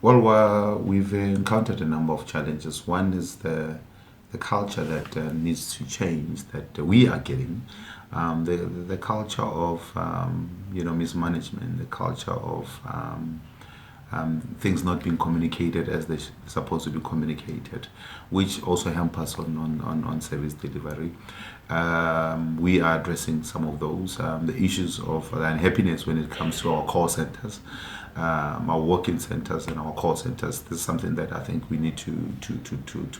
Well, we've encountered a number of challenges. One is the culture that needs to change that we are getting. The culture of mismanagement, the culture of things not being communicated as they're supposed to be communicated, which also hamper us on service delivery. We are addressing some of those. The issues of unhappiness when it comes to our call centers, our working centers and our call centers. This is something that I think we need to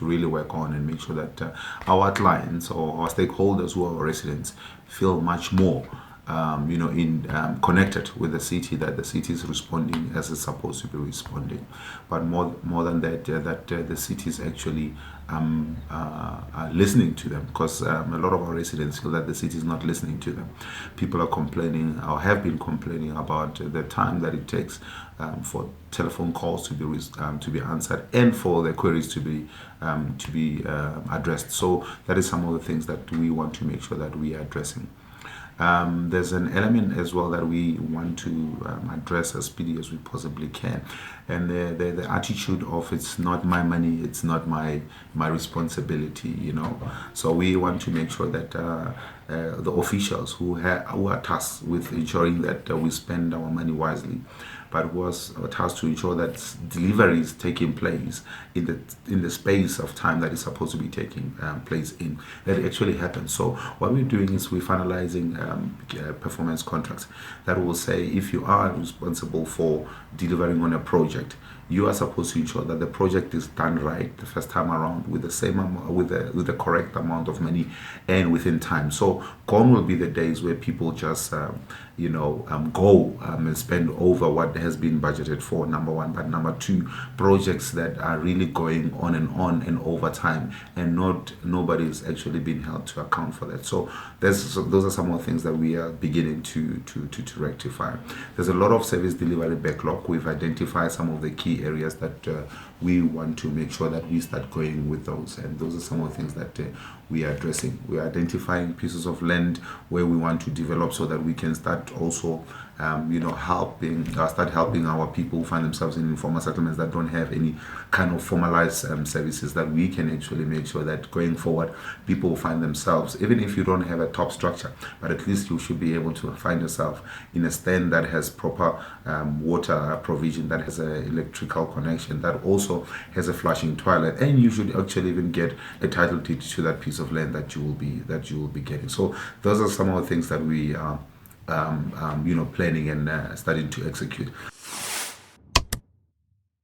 really work on and make sure that our clients or our stakeholders who are our residents feel much more connected with the city, that the city is responding as it's supposed to be responding. But more than that, the city is actually listening to them, because a lot of our residents feel that the city is not listening to them. People are complaining or have been complaining about the time that it takes for telephone calls to be answered and for the queries to be addressed. So that is some of the things that we want to make sure that we are addressing. There's an element as well that we want to address as speedy as we possibly can, and the attitude of it's not my money, it's not my responsibility, So we want to make sure that the officials who are tasked with ensuring that we spend our money wisely, but was tasked to ensure that delivery is taking place in the space of time that is supposed to be taking place in, that actually happens. So what we're doing is we're finalizing performance contracts that will say if you are responsible for delivering on a project, you are supposed to ensure that the project is done right the first time around with the same with the correct amount of money and within time. So gone will be the days where people just go and spend over what has been budgeted for, number one. But number two, projects that are really going on and over time, and nobody is actually being held to account for that. So those are some of the things that we are beginning to rectify. There's a lot of service delivery backlog. We've identified some of the key areas that we want to make sure that we start going with those, and those are some of the things that we are addressing. We are identifying pieces of land where we want to develop so that we can start also start helping our people who find themselves in informal settlements that don't have any kind of formalized services, that we can actually make sure that going forward people find themselves, even if you don't have a top structure, but at least you should be able to find yourself in a stand that has proper water provision, that has an electrical connection, that also has a flushing toilet, and you should actually even get a title deed to that piece of land that you will be getting. So those are some of the things that we are planning and starting to execute.